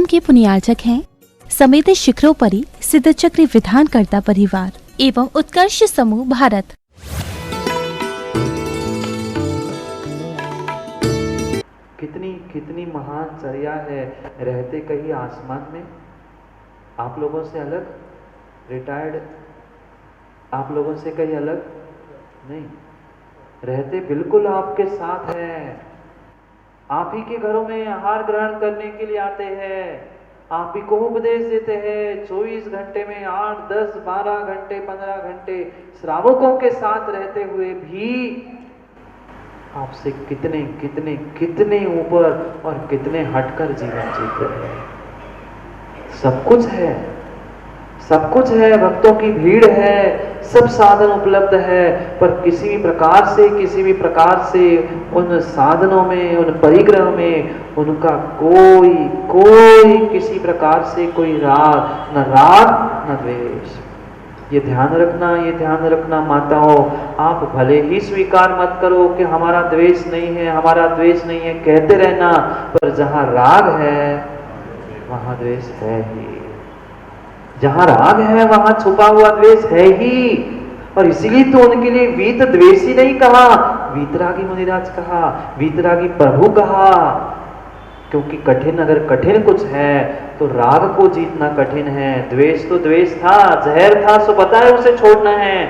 के पुण्यार्चक हैं समेत शिखरोपरि सिद्धचक्र विधानकर्ता परिवार एवं उत्कर्ष समूह भारत। कितनी कितनी महान चर्या है, रहते कहीं आसमान में, आप लोगों से अलग, रिटायर्ड आप लोगों से कहीं अलग नहीं, रहते बिल्कुल आपके साथ हैं। आप ही के घरों में आहार ग्रहण करने के लिए आते हैं, आप ही को उपदेश देते हैं। 24 घंटे में 8, 10, 12 घंटे, 15 घंटे श्रावकों के साथ रहते हुए भी आपसे कितने कितने कितने ऊपर और कितने हटकर जीवन जीते हैं। सब कुछ है, सब कुछ है, भक्तों की भीड़ है, सब साधन उपलब्ध है, पर किसी भी प्रकार से उन साधनों में, उन परिग्रह में उनका कोई किसी प्रकार से कोई राग न द्वेष। ये ध्यान रखना माताओं, आप भले ही स्वीकार मत करो कि हमारा द्वेष नहीं है, कहते रहना, पर जहां राग है वहां द्वेष है ही, जहां राग है वहां छुपा हुआ द्वेष है ही। और इसीलिए तो उनके लिए वीत द्वेषी नहीं कहा, वीतरागी मुनिराज कहा, वीतरागी प्रभु कहा, क्योंकि अगर कठिन कुछ है तो राग को जीतना कठिन है। द्वेष तो द्वेष था, जहर था, सो पता है उसे छोड़ना है,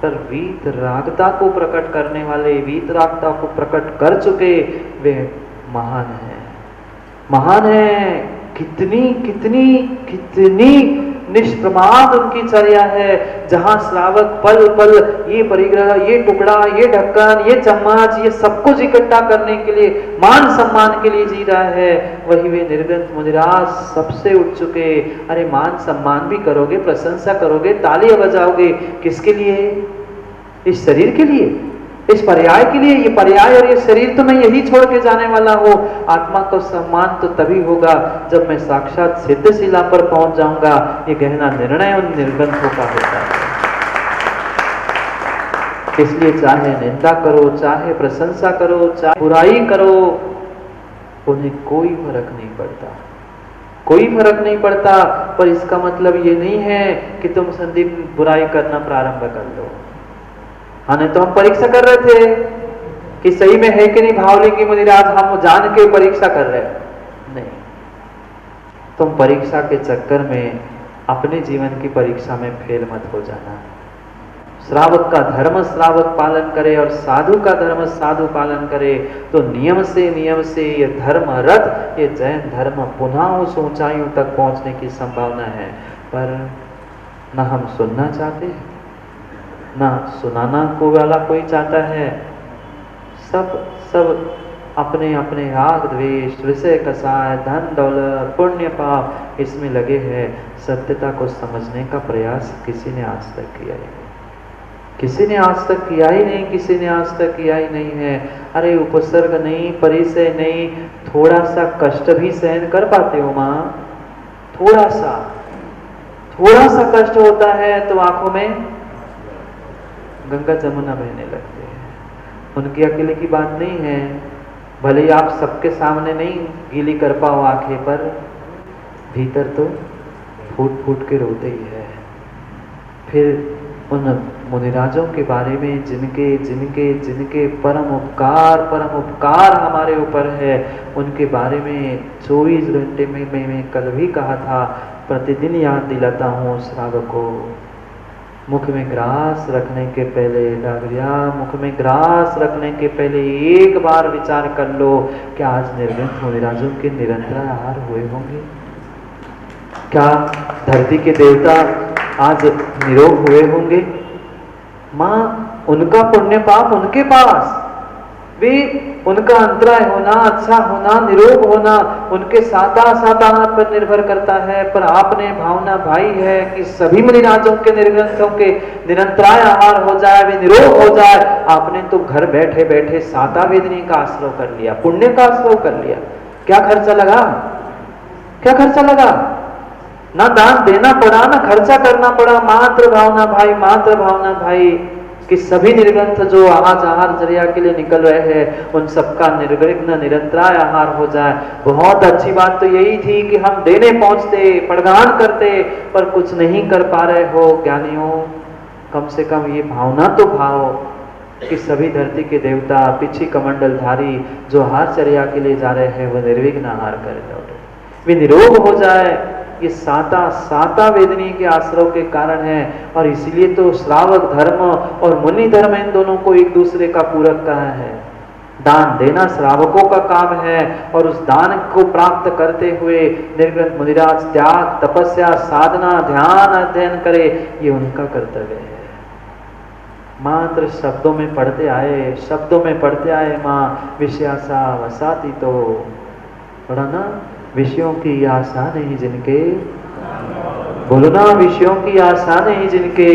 पर वीत रागता को प्रकट करने वाले, वीत रागता को प्रकट कर चुके वे महान है। कितनी निष्प्रमाद उनकी चर्या है, जहां श्रावक पल पल ये परिग्रह, ये टुकड़ा, ये ढक्कन, ये चम्मच, ये सब कुछ इकट्ठा करने के लिए, मान सम्मान के लिए जी रहा है, वही वे निर्ग्रंथ मुनिराज सबसे उठ चुके। अरे मान सम्मान भी करोगे, प्रशंसा करोगे, तालियां बजाओगे, किसके लिए? इस शरीर के लिए, इस पर्याय के लिए। ये पर्याय और ये शरीर तो मैं यही छोड़ के जाने वाला हूँ। आत्मा को सम्मान तो तभी होगा जब मैं साक्षात सिद्धशिला पर पहुंच जाऊंगा। ये गहना निर्णय उन निर्ग्रंथों का होता है। इसलिए चाहे निंदा करो, चाहे प्रशंसा करो, चाहे बुराई करो, उन्हें कोई फर्क नहीं पड़ता। पर इसका मतलब ये नहीं है कि तुम संदीप बुराई करना प्रारंभ कर लो। हाँ, नहीं तो हम परीक्षा कर रहे थे कि सही में है कि नहीं भावलिंगी मुनिराज, हम जान के परीक्षा कर रहे हैं। नहीं, तुम परीक्षा के चक्कर में अपने जीवन की परीक्षा में फेल मत हो जाना। श्रावक का धर्म श्रावक पालन करे और साधु का धर्म साधु पालन करे तो नियम से ये धर्म रथ, ये जैन धर्म पुनः उस ऊंचाइयों तक पहुंचने की संभावना है। पर न हम सुनना चाहते हैं, ना सुनाना को वाला कोई चाहता है। सब अपने अपने राग द्वेष, विषय कसाय, धन दौलत, पुण्य पाप, इसमें लगे हैं। सत्यता को समझने का प्रयास किसी ने आज तक किया ही नहीं, किसी ने आज तक किया ही नहीं है। अरे उपसर्ग नहीं, परिचय नहीं, थोड़ा सा कष्ट भी सहन कर पाते हो माँ? थोड़ा सा कष्ट होता है तो आंखों में गंगा जमुना बहने लगते हैं। उनकी अकेले की बात नहीं है, भले ही आप सबके सामने नहीं गीली कर पाओ आंखें, पर भीतर तो फूट फूट के रोते ही है। फिर उन मुनिराजों के बारे में जिनके परम उपकार हमारे ऊपर है, उनके बारे में 24 घंटे में मैं कल भी कहा था, प्रतिदिन याद दिलाता हूँ श्रावक को। मुख में ग्रास रखने के पहले, डागरिया, मुख में ग्रास रखने के पहले एक बार विचार कर लो कि आज निर्ग्रंथ मुनिराजों के निरंतर आहार हुए होंगे? क्या धरती के देवता आज निरोग हुए होंगे? माँ, उनका पुण्य पाप उनके पास, वे उनका अंतराय होना, अच्छा होना, निरोग होना उनके साता पर निर्भर करता है। पर आपने भावना भाई है कि सभी मुनिराजों के निर्ग्रंथों के निरंतराय आहार हो जाए, वे निरोग हो जाए। आपने तो घर बैठे बैठे साता वेदनी का आश्रय कर लिया, पुण्य का आश्रय कर लिया। क्या खर्चा लगा? ना दान देना पड़ा, ना खर्चा करना पड़ा। मात्र भावना भाई, कि सभी निर्ग्रंथ जो आज आहारचर्या के लिए निकल रहे हैं उन सबका निर्विघ्न निरंतराय आहार हो जाए। बहुत अच्छी बात तो यही थी कि हम देने पहुंचते, प्रदान करते, पर कुछ नहीं कर पा रहे हो ज्ञानियों, कम से कम ये भावना तो भाव कि सभी धरती के देवता पिछी कमंडलधारी जो आहारचर्या के लिए जा रहे हैं वो निर्विघ्न आहार कर लौटे, वे निरोग हो जाए। ये साता वेदनी के आश्रव के कारण है। और इसीलिए तो श्रावक धर्म और मुनि धर्म इन दोनों को एक दूसरे का पूरक कहा है। दान देना श्रावकों का काम है और उस दान को प्राप्त करते हुए निर्ग्रंथ मुनिराज त्याग, तपस्या, साधना, ध्यान, अध्ययन करे, ये उनका कर्तव्य है। मात्र शब्दों में पढ़ते आए माँ विषयासा वसाती, तो पढ़ा ना, विषयों की आशा नहीं जिनके, बोलो ना, विषयों की आशा नहीं जिनके,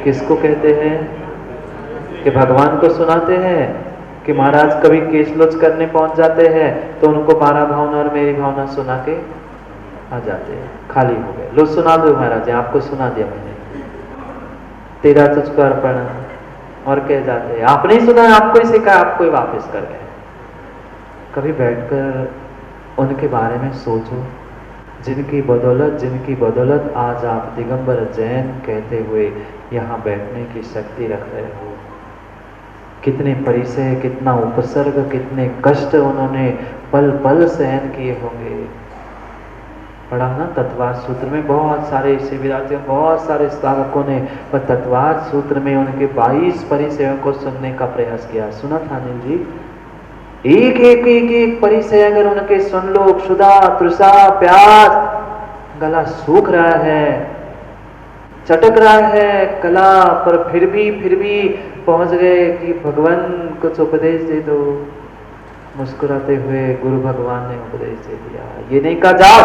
किसको कहते हैं? कि भगवान को सुनाते हैं कि महाराज कभी केसलोच करने पहुंच जाते हैं तो उनको मारा भावना और मेरी भावना सुना के आ जाते हैं, खाली हो गए। लो सुना दो महाराज, आपको सुना दिया मैंने, तेरा तुझको अर्पण, और कह जाते हैं आपने ही सुना, आपको ही सिखाया, आपको ही वापस कर गए। कभी बैठकर उनके बारे में सोचो, जिनकी बदौलत आज आप दिगंबर जैन कहते हुए यहाँ बैठने की शक्ति रख रहे हो। कितने परिचय, कितना उपसर्ग, कितने कष्ट उन्होंने पल पल सहन किए होंगे। पढ़ा ना तत्वार्थ सूत्र में, बहुत सारे शिविरार्थियों, बहुत सारे श्रावकों ने तत्वार्थ सूत्र में उनके 22 परिचयों को सुनने का प्रयास किया। सुना था अनिल जी? एक परिचय अगर उनके सुन लो, क्षुधा, तृषा, प्यास, गला सूख रहा है, चटक रहा है कला, पर फिर भी पहुंच गए कि भगवान कुछ उपदेश दे दो। मुस्कुराते हुए गुरु भगवान ने उपदेश दे दिया, ये नहीं कहा जाओ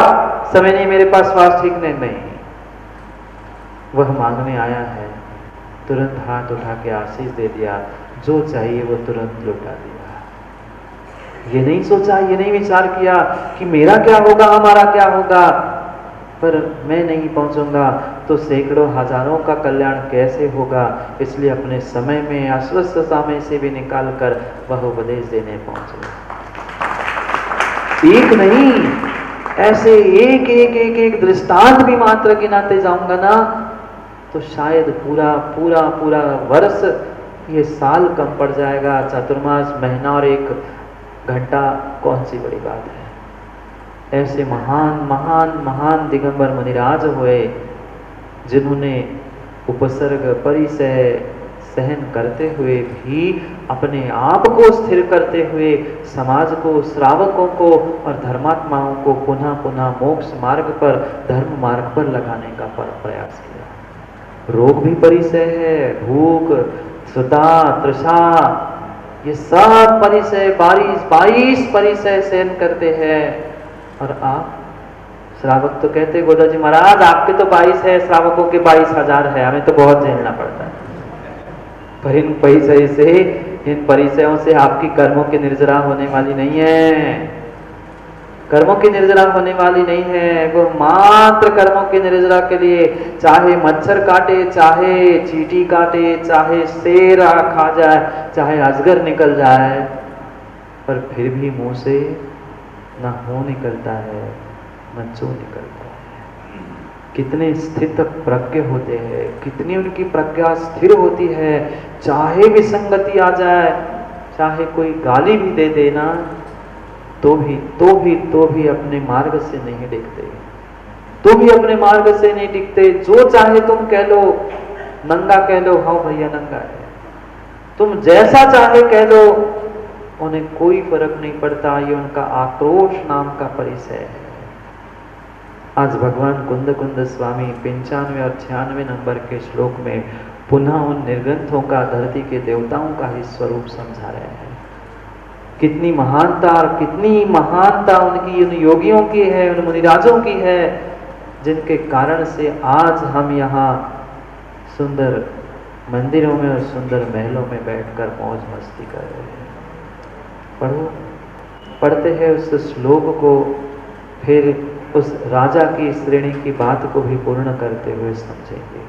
समय नहीं, मेरे पास स्वास्थ्य ठीक नहीं, वह मांगने आया है, तुरंत हाथ उठा के आशीष दे दिया, जो चाहिए वो तुरंत लौटा दिया। ये नहीं सोचा, ये नहीं विचार किया कि मेरा क्या होगा, हमारा क्या होगा, पर मैं नहीं पहुंचूंगा तो सैकड़ों हजारों का कल्याण कैसे होगा। इसलिए अपने समय में, अस्वस्थ समय से भी निकाल कर वह उपदेश देने पहुंचे। एक नहीं, ऐसे एक दृष्टांत भी मात्र गिनाते जाऊंगा ना तो शायद पूरा वर्ष, ये साल कम पड़ जाएगा। चातुर्मास, महीना और 1 घंटा कौन सी बड़ी बात है। ऐसे महान दिगंबर मुनिराज हुए जिन्होंने उपसर्ग, परिचय सहन करते हुए भी अपने आप को स्थिर करते हुए समाज को, श्रावकों को और धर्मात्माओं को पुनः मोक्ष मार्ग पर, धर्म मार्ग पर लगाने का प्रयास किया। रोग भी परिचय है, भूख, क्षुधा, तृषा, ये सब परिचय 22 परिचय सहन करते हैं। और आप श्रावक तो कहते गोदा जी महाराज आपके तो 22 है, श्रावकों के 22,000 है, हमें तो बहुत झेलना पड़ता है। पर इन परिचयों से आपकी कर्मों की निर्जरा होने वाली नहीं है, कर्मों की निर्जरा होने वाली नहीं है। वो मात्र कर्मों की निर्जरा के लिए चाहे मच्छर काटे, चाहे चींटी काटे, चाहे शेर खा जाए, चाहे अजगर निकल जाए, पर फिर भी मुंह से न हो निकलता है न चो निकलता है। कितने स्थित प्रज्ञ होते हैं, कितनी उनकी प्रज्ञा स्थिर होती है। चाहे विसंगति आ जाए, चाहे कोई गाली भी दे देना तो भी अपने मार्ग से नहीं डिगते, तो भी अपने मार्ग से नहीं डिगते। जो चाहे तुम कह लो, नंगा कह लो, हाँ भैया नंगा है, तुम जैसा चाहे कह लो, उन्हें कोई फर्क नहीं पड़ता। ये उनका आक्रोश नाम का परिचय है। आज भगवान कुंद स्वामी 95 और 96 नंबर के श्लोक में पुनः उन निर्ग्रंथों का, धरती के देवताओं का ही स्वरूप समझा रहे हैं। कितनी महानता उनकी, उन योगियों की है, उन मुनिराजों की है, जिनके कारण से आज हम यहाँ सुंदर मंदिरों में और सुंदर महलों में बैठकर मौज मस्ती कर रहे हैं। पढ़ते हैं उस श्लोक को, फिर उस राजा की श्रेणी की बात को भी पूर्ण करते हुए समझेंगे।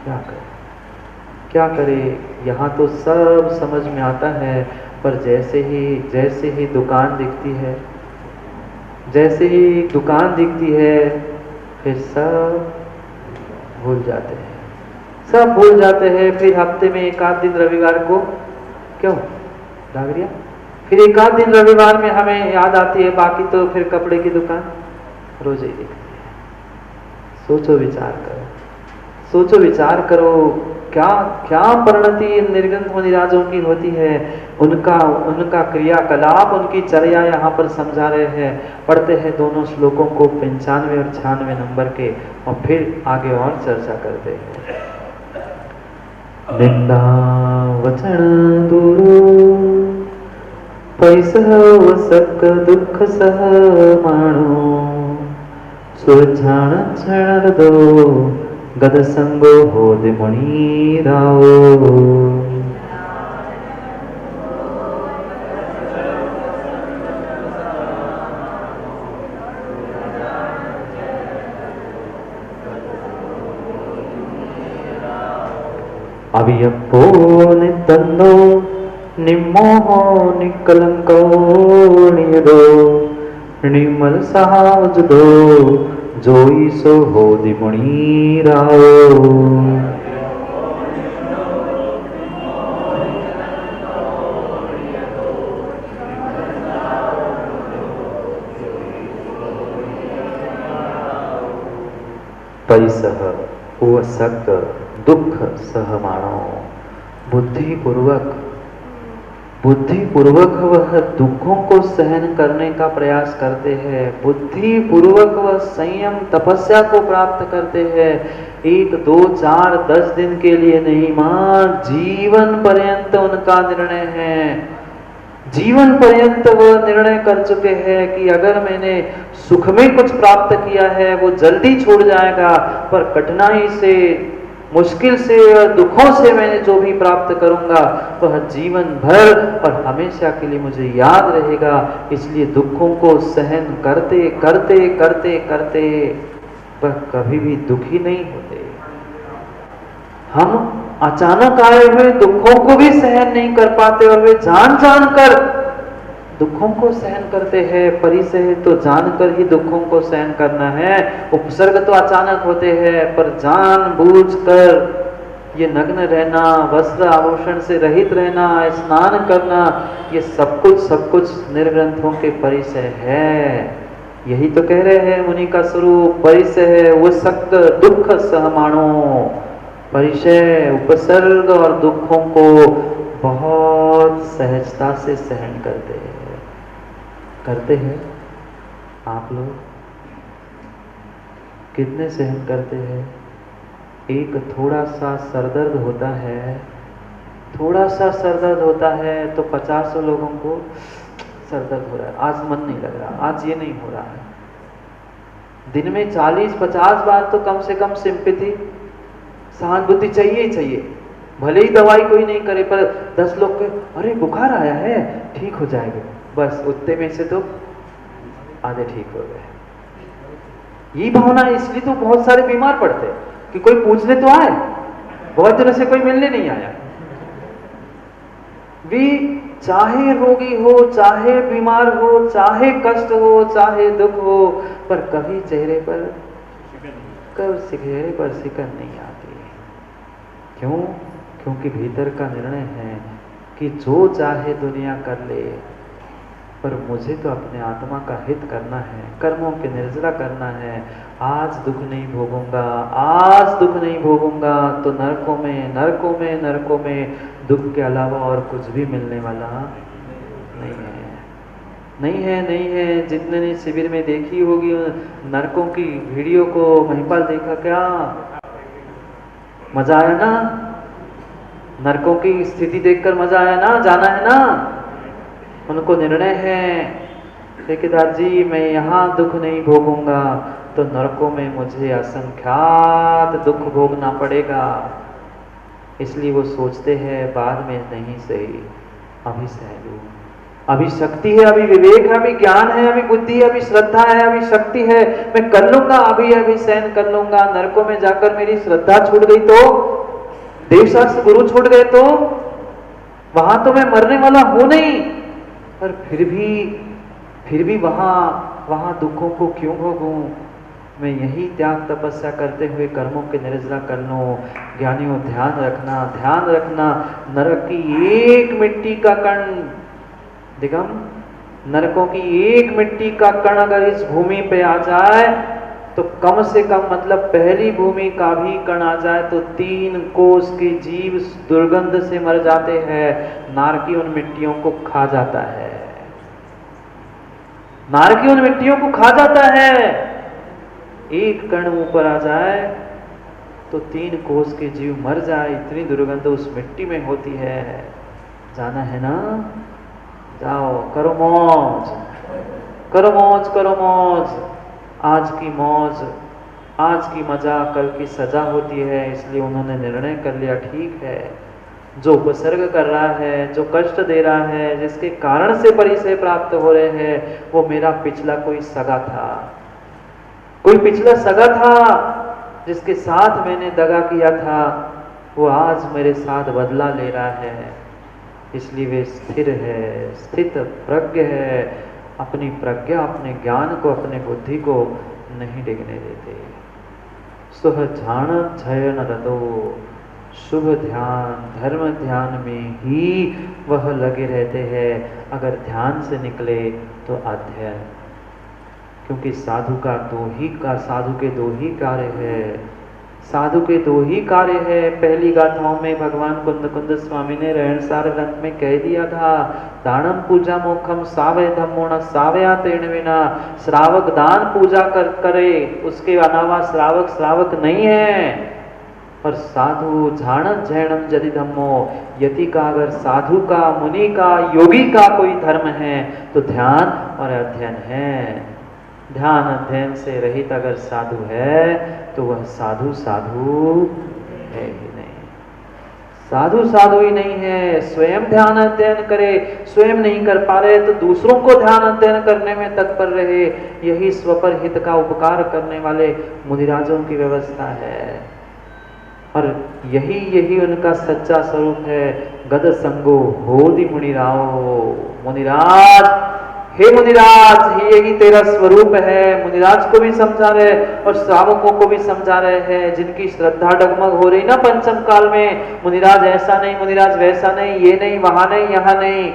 क्या करे, क्या करे। यहाँ तो सब समझ में आता है, पर जैसे ही दुकान दिखती है, जैसे ही दुकान दिखती है, फिर सब भूल जाते हैं, सब भूल जाते हैं। फिर हफ्ते में एक आध दिन रविवार को, क्यों डागरिया, फिर एक आध दिन रविवार में हमें याद आती है, बाकी तो फिर कपड़े की दुकान रोज ही दिखती है। सोचो विचार करो, सोचो विचार करो, क्या क्या परिणति इन निर्ग्रंथ मुनिराजों की होती है। उनका क्रियाकलाप, उनकी चर्या यहाँ पर समझा रहे हैं। पढ़ते हैं दोनों श्लोकों को 95 और 96 नंबर के, और फिर आगे और चर्चा करते हैं। निंदा वचन दूरो पैसह वसक दुख सह माणो सुरक्षण क्षण दो गद संगो हो दिमणि राओ। अभियप्पो नितंदो निम्मोहो निकलंको नियदो निर्मल सावजदो जोई सो हो दिमणि राओ। परिसह वसक दुख सह माणो, बुद्धिपूर्वक वह दुखों को सहन करने का प्रयास करते हैं। बुद्धिपूर्वक वह संयम तपस्या को प्राप्त करते हैं। 1 2 4 10 दिन के लिए नहीं, मां जीवन पर्यंत उनका निर्णय है। जीवन पर्यंत वह निर्णय कर चुके हैं कि अगर मैंने सुख में कुछ प्राप्त किया है वो जल्दी छूट जाएगा, पर कठिनाई से, मुश्किल से और दुखों से मैंने जो भी प्राप्त करूंगा वह जीवन भर और हमेशा के लिए मुझे याद रहेगा। इसलिए दुखों को सहन करते करते करते करते वह कभी भी दुखी नहीं होते। हम अचानक आए हुए दुखों को भी सहन नहीं कर पाते, और वे जान जान कर दुखों को सहन करते हैं। परिसह तो जानकर ही दुखों को सहन करना है। उपसर्ग तो अचानक होते हैं, पर जानबूझकर ये नग्न रहना, वस्त्र आभूषण से रहित रहना, स्नान करना, ये सब कुछ निर्ग्रंथों के परिसह है। यही तो कह रहे हैं मुनि का स्वरूप परिसह वसक दुख सहमाणो। परिचय, उपसर्ग और दुखों को बहुत सहजता से सहन करते हैं। आप लोग कितने सहन करते हैं? एक थोड़ा सा सरदर्द होता है, थोड़ा सा सरदर्द होता है तो 50 लोगों को सरदर्द हो रहा है, आज मन नहीं लग रहा, आज ये नहीं हो रहा है। दिन में 40-50 बार तो कम से कम सिंपैथी, सहानुभूति चाहिए ही चाहिए। भले ही दवाई कोई नहीं करे, पर 10 लोग के अरे बुखार आया है, ठीक हो जाएगा, बस उतने में से तो आधे ठीक हो गए। यही भावना है, इसलिए तो बहुत सारे बीमार पड़ते हैं कि कोई पूछने तो आए, बहुत दिनों से कोई मिलने नहीं आया। भी चाहे रोगी हो, चाहे बीमार हो, चाहे कष्ट हो, चाहे दुख हो, पर कभी चेहरे पर सिकन नहीं आती। क्यों? क्योंकि भीतर का निर्णय है कि जो चाहे दुनिया कर ले, पर मुझे तो अपने आत्मा का हित करना है, कर्मों के निर्जरा करना है। आज दुख नहीं भोगूंगा, आज दुख नहीं भोगूंगा तो नरकों में दुख के अलावा और कुछ भी मिलने वाला नहीं है। जितने ने शिविर में देखी होगी नरकों की वीडियो को, महिपाल देखा क्या? मजा आया ना? नरकों की स्थिति देखकर मजा आया ना? जाना है ना? उनको निर्णय है ठेकेदार जी, मैं यहाँ दुख नहीं भोगूंगा तो नरकों में मुझे असंख्यात दुख भोगना पड़ेगा। इसलिए वो सोचते हैं बाद में नहीं सही, अभी सह लूं, अभी शक्ति है, अभी विवेक है, अभी ज्ञान है, अभी बुद्धि है, अभी श्रद्धा है, अभी शक्ति है, मैं कर लूंगा, अभी सहन कर लूंगा। नरकों में जाकर मेरी श्रद्धा छूट गई तो, देवशास्त्र गुरु छूट गए तो, वहां तो मैं मरने वाला हूं नहीं, पर फिर भी वहां दुखों को क्यों भोगूं? मैं यही त्याग तपस्या करते हुए कर्मों के निर्जरा कर लूं। ज्ञानियों ध्यान रखना, नरक की एक मिट्टी का कण, दिगम, नरकों की एक मिट्टी का कण अगर इस भूमि पे आ जाए तो कम से कम, मतलब पहली भूमि का भी कण आ जाए तो 3 कोस के जीव दुर्गंध से मर जाते हैं। नारकी उन मिट्टियों को खा जाता है, नारकी उन मिट्टियों को खा जाता है। एक कण ऊपर आ जाए तो 3 कोस के जीव मर जाए, इतनी दुर्गंध उस मिट्टी में होती है। जाना है ना, जाओ, करो मौज, करो मौज, करो मौज। आज की मौज, आज की मजा कल की सजा होती है, इसलिए उन्होंने निर्णय कर लिया, ठीक है, जो उपसर्ग कर रहा है, जो कष्ट दे रहा है, जिसके कारण से परिचय प्राप्त हो रहे हैं, वो मेरा पिछला कोई सगा था, कोई पिछला सगा था जिसके साथ मैंने दगा किया था, वो आज मेरे साथ बदला ले रहा है। इसलिए वे स्थिर है, स्थित प्रज्ञ है, अपनी प्रज्ञा, अपने ज्ञान को, अपने बुद्धि को नहीं डिगने देते। सुह झाण झयन रतो, शुभ ध्यान, धर्म ध्यान में ही वह लगे रहते हैं। अगर ध्यान से निकले तो अध्ययन, क्योंकि साधु के दो ही कार्य है, साधु के 2 ही कार्य है। पहली गाथाओं में भगवान कुंद स्वामी ने रहनसार ग्रंथ में कह दिया था, दानम पूजा मोक्षम सावय धम्मो न सावया तेन विना। श्रावक दान पूजा करे, उसके अलावा श्रावक नहीं है। पर साधु झाणम झैणम यदि धम्मो, यति का, अगर साधु का, मुनि का, योगी का कोई धर्म है तो ध्यान और अध्ययन है। ध्यान अध्ययन से रहित अगर साधु है तो वह साधु है ही नहीं, साधु ही नहीं है। स्वयं ध्यान अध्ययन करे, स्वयं नहीं कर पा रहे तो दूसरों को ध्यान अध्ययन करने में तत्पर रहे। यही स्वपर हित का उपकार करने वाले मुनिराजों की व्यवस्था है, और यही उनका सच्चा स्वरूप है। गद संगो होदि मुनिराओ, मुनिराज, हे मुनिराज, यही तेरा स्वरूप है। मुनिराज को भी समझा रहे और श्रावकों को भी समझा रहे हैं, जिनकी श्रद्धा डगमग हो रही ना पंचम काल में, मुनिराज ऐसा नहीं, मुनिराज वैसा नहीं, ये नहीं, वहां नहीं, यहाँ नहीं।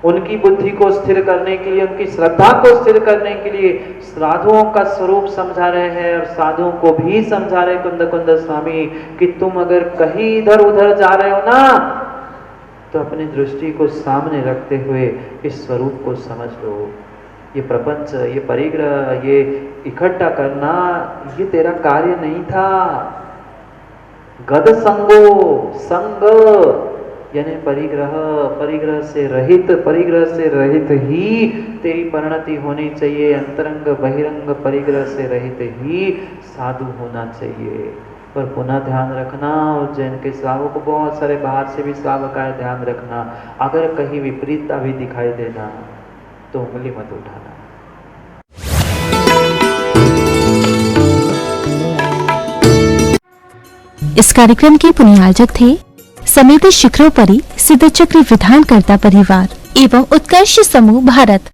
उनकी बुद्धि को स्थिर करने के लिए, उनकी श्रद्धा को स्थिर करने के लिए साधुओं का स्वरूप समझा रहे हैं, और साधुओं को भी समझा रहे कुंद स्वामी कि तुम अगर कहीं इधर उधर जा रहे हो ना, तो अपनी दृष्टि को सामने रखते हुए इस स्वरूप को समझ लो। ये प्रपंच, ये परिग्रह, ये इकट्ठा करना, ये तेरा कार्य नहीं था। गद संगो, संग यानी परिग्रह से रहित ही तेरी परिणति होनी चाहिए। अंतरंग बहिरंग परिग्रह से रहित ही साधु होना चाहिए। पर पुनः ध्यान रखना, उज्जैन के श्रावक को, बहुत सारे बाहर से भी श्रावक आए, ध्यान रखना, अगर कहीं विपरीतता भी दिखाई देना तो उंगली मत उठाना। इस कार्यक्रम के पुण्यार्जक थे समेत शिखरोपरि सिद्धचक्र विधानकर्ता परिवार एवं उत्कर्ष समूह भारत।